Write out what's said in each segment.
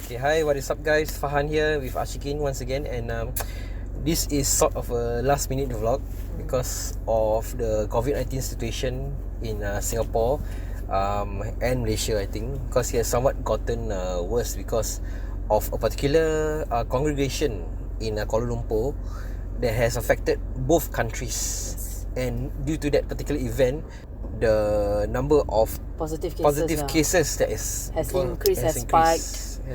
Okay, hi, what is up guys? Fahan here with Ashikin once again, and this is sort of a last minute vlog because of the COVID-19 situation in Singapore and Malaysia, I think, because it has somewhat gotten worse because of a particular congregation in Kuala Lumpur that has affected both countries. And due to that particular event, the number of positive cases that has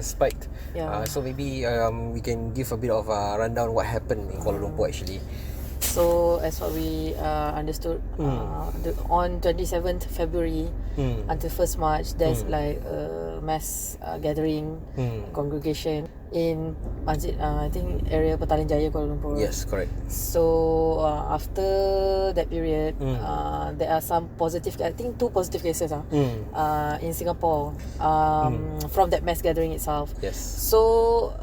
spiked. Yeah. So maybe we can give a bit of a rundown what happened in Kuala Lumpur actually. So as what we understood, on 27th February until 1st March, there's like a mass gathering, congregation in Masjid, I think area Petaling Jaya, Kuala Lumpur. Yes, correct. So after that period, there are some positive, I think 2 positive cases in Singapore from that mass gathering itself. Yes. So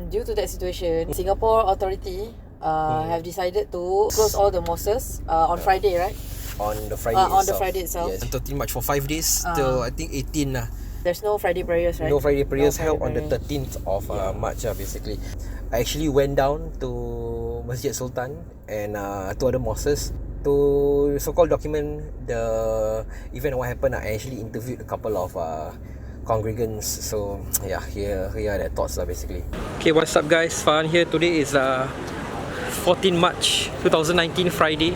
due to that situation, Singapore authority have decided to close all the mosques on Friday, right? On the Friday itself. Yes. Until pretty much for 5 days till I think 18 lah. There's no Friday prayers, right? No Friday prayers held on the 13th of March basically. I actually went down to Masjid Sultan and two other mosques to so-called document the event and what happened. I actually interviewed a couple of congregants. So yeah, here are their thoughts basically. Okay, what's up guys? Fahan here. Today is 14 March 2019 Friday.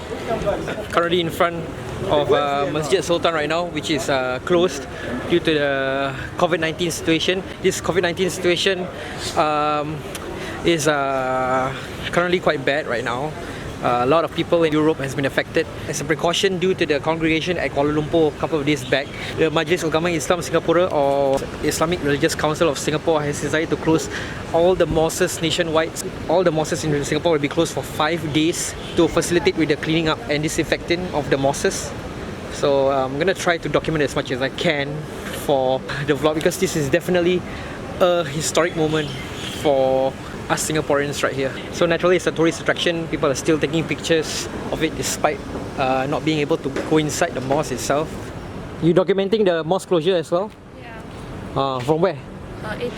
Currently in front of Masjid Sultan right now, which is closed due to the COVID-19 situation. This COVID-19 situation is currently quite bad right now. A lot of people in Europe has been affected. As a precaution due to the congregation at Kuala Lumpur a couple of days back, the Majlis Ulama Islam Singapura or Islamic Religious Council of Singapore has decided to close all the mosques nationwide. All the mosques in Singapore will be closed for 5 days to facilitate with the cleaning up and disinfecting of the mosques. So I'm gonna try to document as much as I can for the vlog because this is definitely a historic moment for us Singaporeans right here. So naturally it's a tourist attraction. People are still taking pictures of it despite not being able to go inside the mosque itself. You documenting the mosque closure as well? Yeah. From where? AP.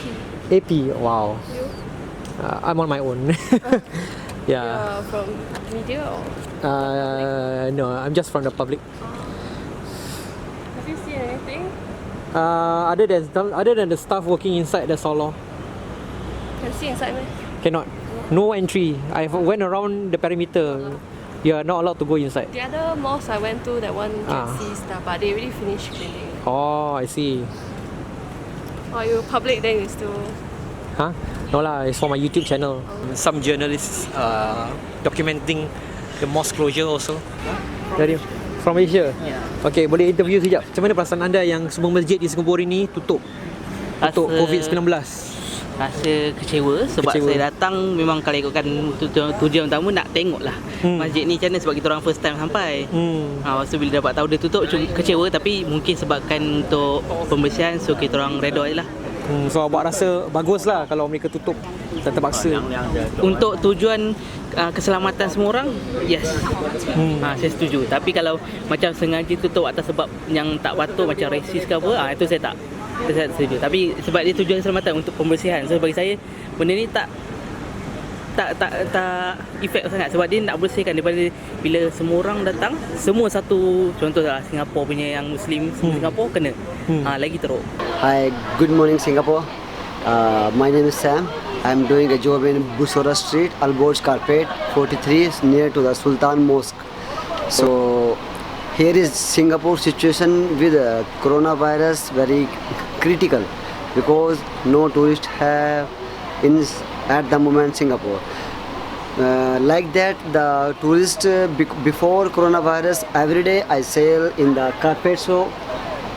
AP, wow. You? I'm on my own. Yeah. From media or? No, I'm just from the public. Have you seen anything? Other than the staff working inside the solo. Can see inside me? Cannot. No entry. I went around the perimeter. You are not allowed to go inside. The other mosque I went to, that one can see stuff, but they already finished cleaning. Oh, I see. Or you public then you still... Huh? No lah, it's for my YouTube channel. Some journalists documenting the mosque closure also. From Malaysia? Yeah. Okay, boleh interview sekejap. Macam mana perasaan anda yang semua masjid di Singapura ini tutup? Untuk COVID-19? Rasa kecewa sebab saya datang memang kalau ikutkan tujuan utama nak tengok lah masjid ni macam mana sebab kita orang first time sampai. Lepas tu bila dapat tahu dia tutup kecewa, tapi mungkin sebabkan untuk pembersihan so kita orang redha je lah. So awak rasa bagus lah kalau mereka tutup dan terpaksa. Untuk tujuan keselamatan semua orang, yes. Saya setuju. Tapi kalau macam sengaja tutup atas sebab yang tak patut macam resis ke apa, itu saya tak setuju. Tapi sebab dia tujuan keselamatan untuk pembersihan, so bagi saya benda ni tak efek sangat sebab dia nak bersihkan daripada bila semua orang datang, semua satu contohlah Singapura punya yang Muslim Singapura kena lagi teruk. Hi, good morning Singapore. My name is Sam. I'm doing a job in Busora Street, Alborz Carpet 43, near to the Sultan Mosque. So here is Singapore situation with coronavirus very critical because no tourists have at the moment Singapore. Like that, the tourists before coronavirus, every day I sell in the carpet shop.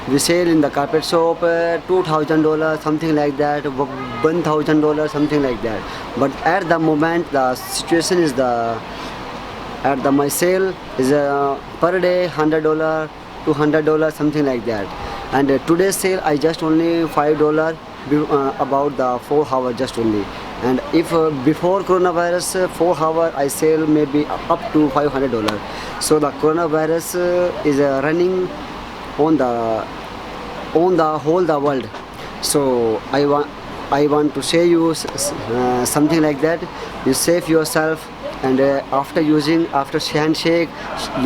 We sell in the carpet shop $2,000, something like that, $1,000, something like that. But at the moment, the situation is my sale is per day $100, $200, something like that. And today's sale I just only $5 about the 4 hours just only. And if before coronavirus 4 hours I sell maybe up to $500. So the coronavirus is running on the whole the world. So I want to say you something like that. You save yourself, and after handshake,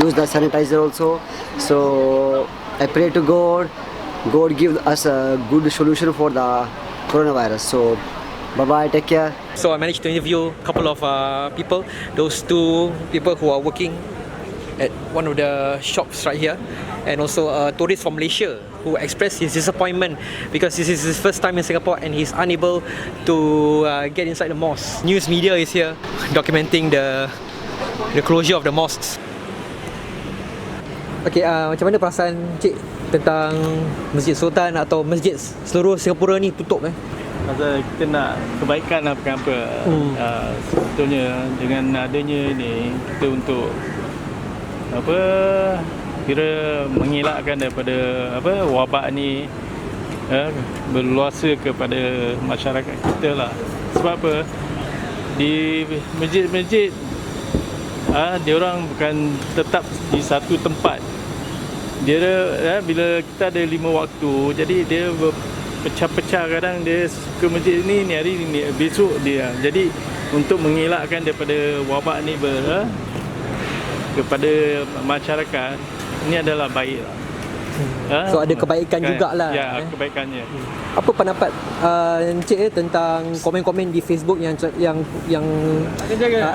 use the sanitizer also. So I pray to God. God give us a good solution for the coronavirus. So bye bye, take care. So I managed to interview a couple of people. Those two people who are working at one of the shops right here, and also a tourist from Malaysia who expressed his disappointment because this is his first time in Singapore and he's unable to get inside the mosque. News media is here documenting the closure of the mosques. Okay, macam mana perasaan Cik tentang Masjid Sultan atau masjid seluruh Singapura ni tutup Masa kita nak kebaikan lah bukan apa. Sebetulnya dengan adanya ni kita untuk apa kira mengelakkan daripada wabak ni berluasa kepada masyarakat kita lah. Sebab apa, di masjid-masjid diorang bukan tetap di satu tempat. Dia bila kita ada 5 waktu, jadi dia pecah-pecah. Kadang dia ke masjid ni hari ni, besok dia. Jadi untuk mengelakkan daripada wabak ni kepada masyarakat, ini adalah baik lah. So ada kebaikan jugalah. Ya, kebaikannya. Apa pendapat Encik tentang komen-komen di Facebook yang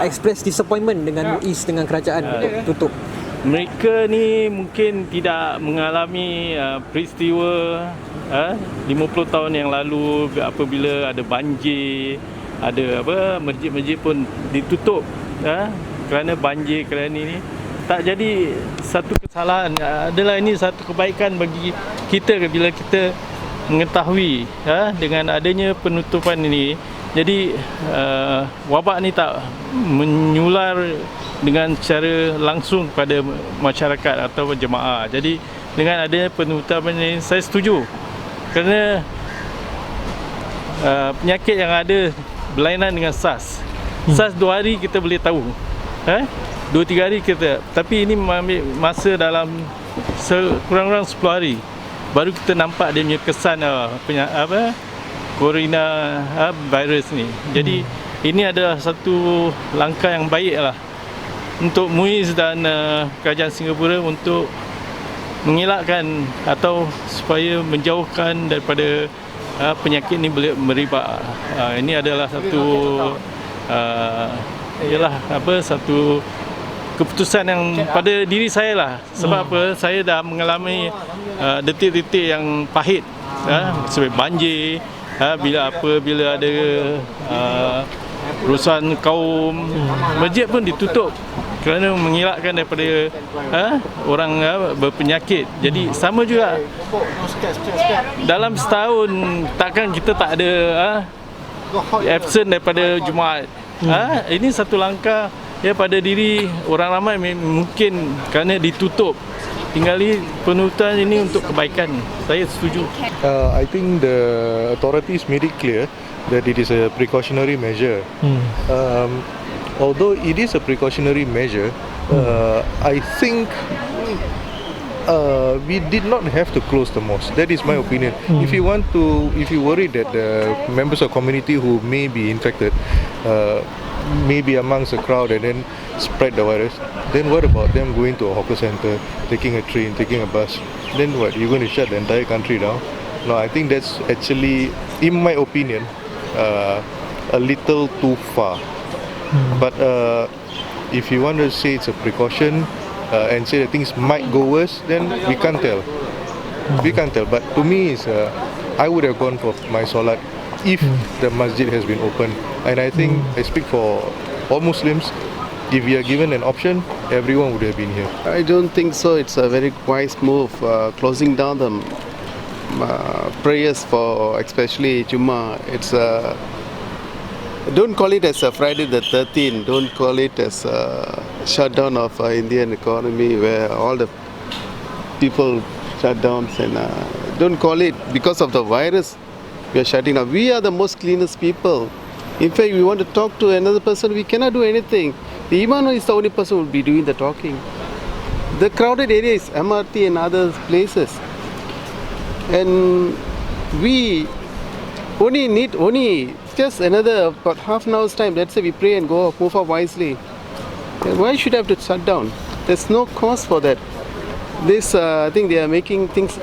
express disappointment dengan MUIS, dengan kerajaan untuk tutup? Mereka ni mungkin tidak mengalami peristiwa 50 tahun yang lalu apabila ada banjir, ada masjid-masjid pun ditutup kerana banjir, kerana ini. Tak jadi satu kesalahan, adalah ini satu kebaikan bagi kita bila kita mengetahui dengan adanya penutupan ini. Jadi wabak ni tak menyular dengan secara langsung kepada masyarakat atau jemaah. Jadi dengan adanya penutupan ini saya setuju, kerana penyakit yang ada berlainan dengan SARS. SARS 2 hari kita boleh tahu, 2-3 hari kita, tapi ini mengambil masa dalam kurang-kurang 10 hari baru kita nampak dia punya kesan corona virus ni. Jadi ini adalah satu langkah yang baik lah untuk MUIS dan kerajaan Singapura untuk mengelakkan atau supaya menjauhkan daripada penyakit ni boleh merebak. Ini adalah satu satu keputusan yang pada diri saya lah. Sebab apa, saya dah mengalami detik-detik yang pahit seperti banjir, bila ada perusahaan kaum, masjid pun ditutup kerana mengelakkan daripada orang berpenyakit. Jadi sama juga dalam setahun takkan kita tak ada absent daripada Jumaat. Ini satu langkah pada diri orang ramai mungkin kerana ditutup. Tinggali penutupan ini untuk kebaikan. Saya setuju. I think the authorities made it clear that it is a precautionary measure. Although it is a precautionary measure, I think we did not have to close the mosque. That is my opinion. If you worry that the members of community who may be infected may be amongst the crowd and then spread the virus, then what about them going to a hawker center, taking a train, taking a bus? Then what, you're going to shut the entire country down? No, I think that's actually, in my opinion, a little too far. But if you want to say it's a precaution and say that things might go worse, then we can't tell. We can't tell. But to me, I would have gone for my solat if the masjid has been open. And I think I speak for all Muslims. If we are given an option, everyone would have been here. I don't think so. It's a very wise move, closing down the prayers for especially Jummah. It's don't call it as a Friday the 13th. Don't call it as a shutdown of Indian economy where all the people shut down. And don't call it because of the virus. We are shutting down. We are the most cleanest people. In fact, we want to talk to another person, we cannot do anything. The Imam is the only person who will be doing the talking. The crowded areas, MRT and other places. And we only just another about half an hour's time. Let's say we pray and go move up wisely. Why should I have to shut down? There's no cause for that. This I think they are making things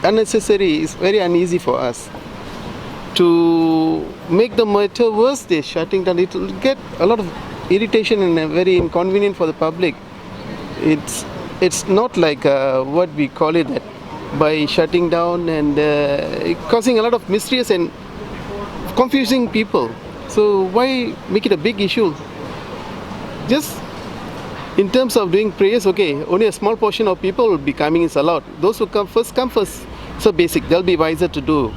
unnecessary. It's very uneasy for us. To make the matter worse, they're shutting down. It will get a lot of irritation and very inconvenient for the public. It's not like what we call it that by shutting down and causing a lot of mysterious and confusing people. So why make it a big issue? Just in terms of doing prayers, okay, only a small portion of people will be coming is allowed. Those who come first, so basic, they'll be wiser to do.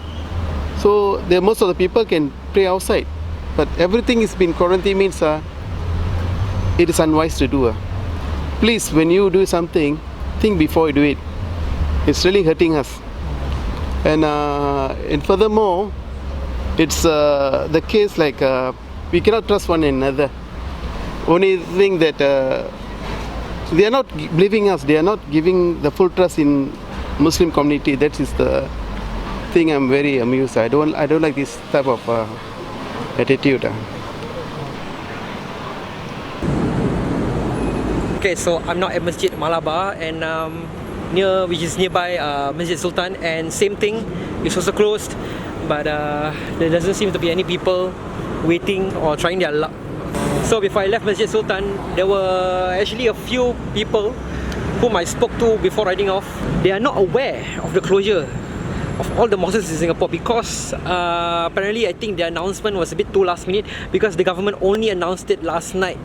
So most of the people can pray outside. But everything is been quarantined means it is unwise to do. Please, when you do something, think before you do it. It's really hurting us. And furthermore, it's the case like we cannot trust one another. Only thing that they are not believing us. They are not giving the full trust in Muslim community. That is the thing I'm very amused. I don't like this type of attitude. Okay, so I'm now at Masjid Malabar and which is nearby Masjid Sultan, and same thing, it's also closed, but there doesn't seem to be any people waiting or trying their luck. So before I left Masjid Sultan, there were actually a few people whom I spoke to before riding off. They are not aware of the closure of all the mosques in Singapore because apparently I think the announcement was a bit too last minute because the government only announced it last night.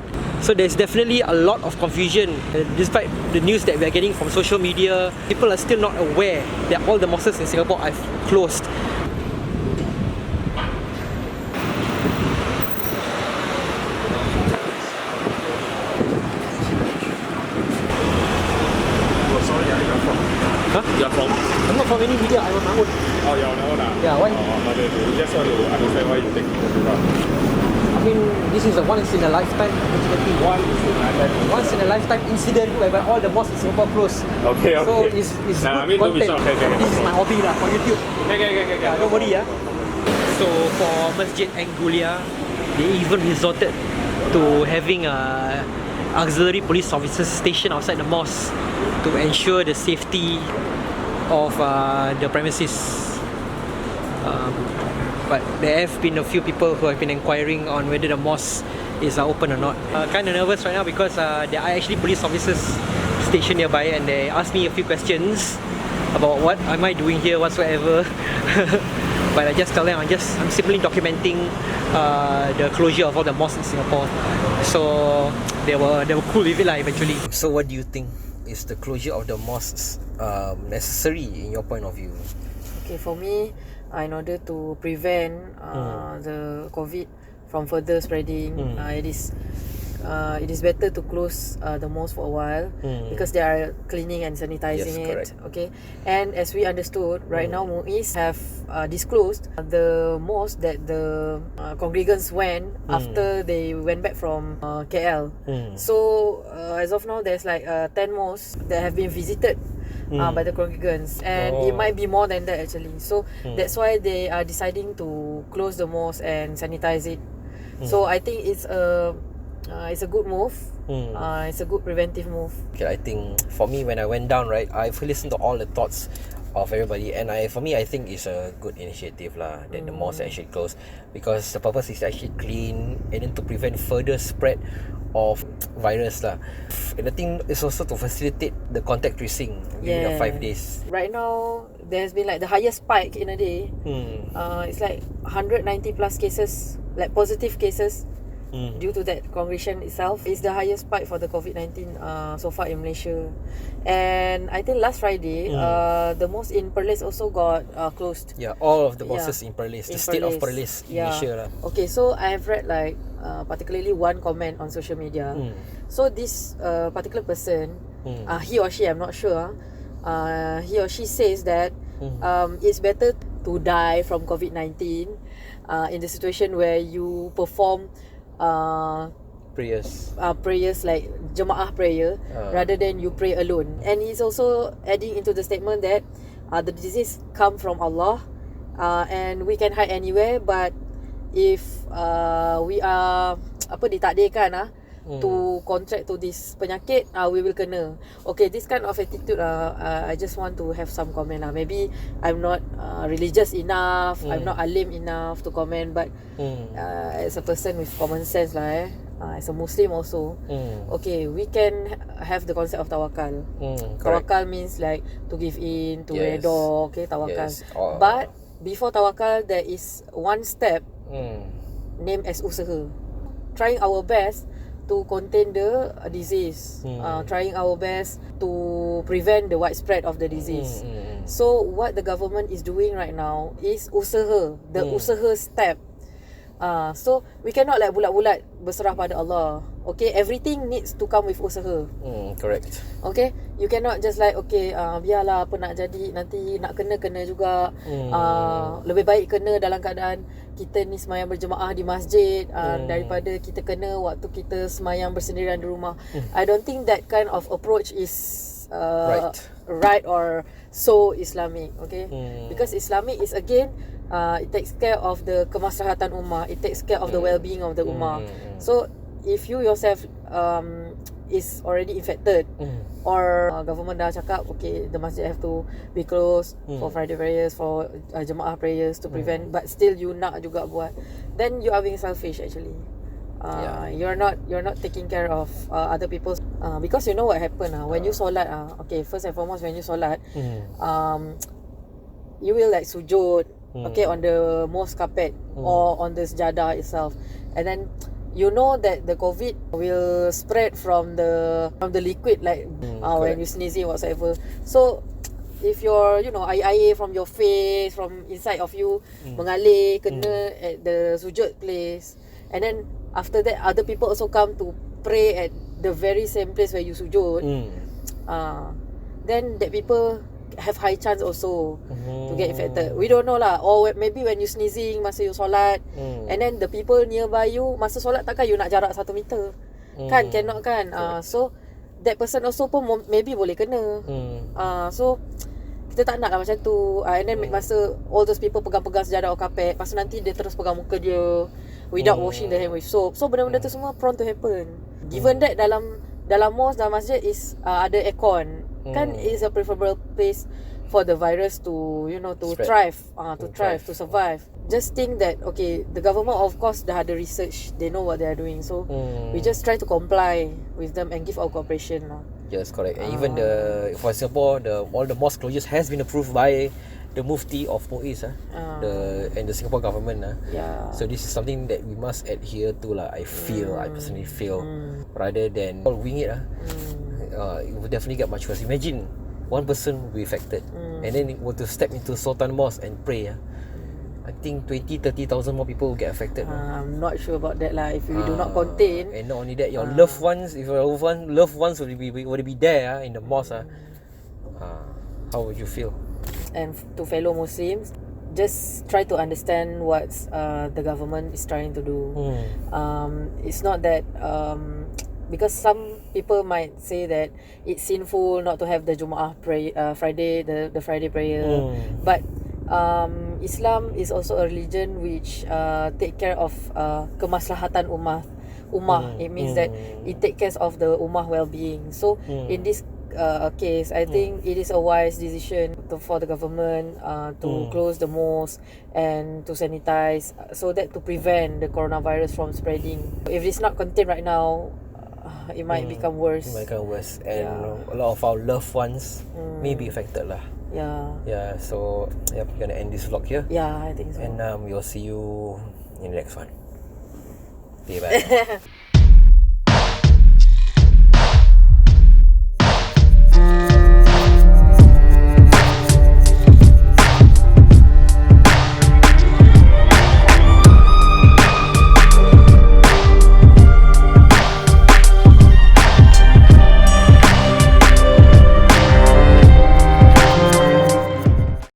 So there's definitely a lot of confusion. Despite the news that we are getting from social media, people are still not aware that all the mosques in Singapore are closed. You're from? I'm not from any media, I'm on my own. Oh, you're on your own? Yeah, why? We just want to understand why you take photograph. I mean, this is a once in a lifetime opportunity. Once in a lifetime incident whereby all the mosques in Singapore closed. Okay. So it's good content. This is my hobby lah for YouTube. Okay. Don't worry. So for Masjid Anggulia, they even resorted to having auxiliary police officers stationed outside the mosque to ensure the safety of the premises. But there have been a few people who have been inquiring on whether the mosque is open or not. Kind of nervous right now because there are actually police officers stationed nearby and they asked me a few questions about what am I doing here whatsoever. But I just tell them I'm simply documenting the closure of all the mosques in Singapore. So they were cool with it eventually. So what do you think? Is the closure of the mosques necessary in your point of view? Okay, for me, in order to prevent the COVID from further spreading, it is better to close the mosque for a while because they are cleaning and sanitizing it. Correct. Okay, and as we understood, right now MUIS have disclosed the mosque that the congregants went after they went back from KL. So as of now, there's like 10 mosques that have been visited by the congregants, and it might be more than that actually. So that's why they are deciding to close the mosque and sanitize it. So I think it's a good move. It's a good preventive move. Okay, I think for me when I went down, right, I've listened to all the thoughts of everybody, and for me I think it's a good initiative lah that the mosque actually closed because the purpose is to actually clean and then to prevent further spread of virus lah. And I think it's also to facilitate the contact tracing during the 5 days. Right now there's been like the highest spike in a day. It's like 190 plus cases, like positive cases. Due to that congregation itself, is the highest spike for the COVID-19 so far in Malaysia. And I think last Friday, the mosque in Perlis also got closed. Yeah, all of the mosques in Perlis, the state of Perlis in Malaysia lah. Okay, so I have read like particularly one comment on social media. So this particular person, he or she, I'm not sure, he or she says that it's better to die from COVID-19 in the situation where you perform prayers like Jemaah prayer rather than you pray alone. And he's also adding into the statement that the disease come from Allah and we can hide anywhere, but if we are ditakdirkan to contract to this penyakit, we will kena. Okay, this kind of attitude I just want to have some comment maybe I'm not religious enough, I'm not alim enough to comment, but as a person with common sense as a Muslim also, okay, we can have the concept of tawakal. Tawakal means like to give in, to redha, okay, tawakal. But before tawakal, there is one step named as usaha. Trying our best to contain the disease, trying our best to prevent the widespread of the disease. So what the government is doing right now is usaha, the usaha step. So we cannot like bulat-bulat berserah pada Allah. Okay, everything needs to come with usaha. Correct. Okay, you cannot just like okay, biarlah apa nak jadi, nanti nak kena juga. Lebih baik kena dalam keadaan kita ni semayang berjemaah di masjid daripada kita kena waktu kita semayang bersendirian di rumah. I don't think that kind of approach is right or so Islamic. Okay, because Islamic is again it takes care of the kemaslahatan ummah, it takes care of the well-being of the ummah. So if you yourself is already infected, or government dah cakap okay, the masjid have to be closed for Friday prayers, for jemaah prayers to prevent, but still you nak juga buat, then you are being selfish actually. You're not taking care of other people's because you know what happened when you solat okay, first and foremost when you solat, you will like sujud, okay, on the mosque carpet or on the sejadah itself, and then you know that the COVID will spread from the liquid like when you sneezing whatsoever. So if you're air from your face, from inside of you mengalir kena at the sujud place, and then after that other people also come to pray at the very same place where you sujud, then that people have high chance also to get infected. We don't know lah, or maybe when you sneezing masa you solat, and then the people nearby you masa solat, takkan you nak jarak 1 meter kan, cannot kan. So that person also pun maybe boleh kena. So kita tak nak lah macam tu. And then masa all those people pegang-pegang sejadah or carpet, masa nanti dia terus pegang muka dia without washing the hand with soap. So benda-benda tu semua prone to happen. Given that dalam mosque, dalam masjid is ada aircon, kan, is a preferable place for the virus to to thrive, to survive. Just think that okay, the government of course dah ada research, they know what they are doing, so we just try to comply with them and give our cooperation lah. Yes, correct. And even for Singapore, all the mosque closures has been approved by the Mufti of Muiz and the Singapore government. So this is something that we must adhere to lah. I personally feel rather than all wing it it will definitely get much worse. Imagine one person will be affected and then it were to step into Sultan Mosque and pray. I think 20,000-30,000 more people will get affected. I'm not sure about that lah. If we do not contain, and not only that, your loved ones, if your loved ones will be there in the mosque, how would you feel? And to fellow Muslims, just try to understand what the government is trying to do. It's not that because some people might say that it's sinful not to have the Jumaah Friday, the Friday prayer, but Islam is also a religion which take care of kemaslahatan ummah. It means that it take care of the ummah well-being. So in this case, I think it is a wise decision for the government to close the mosque and to sanitize, so that to prevent the coronavirus from spreading. If it's not contained right now, it might become worse. And a lot of our loved ones may be affected lah. So we're gonna end this vlog here. I think so. And we'll see you in the next one. Okay, bye.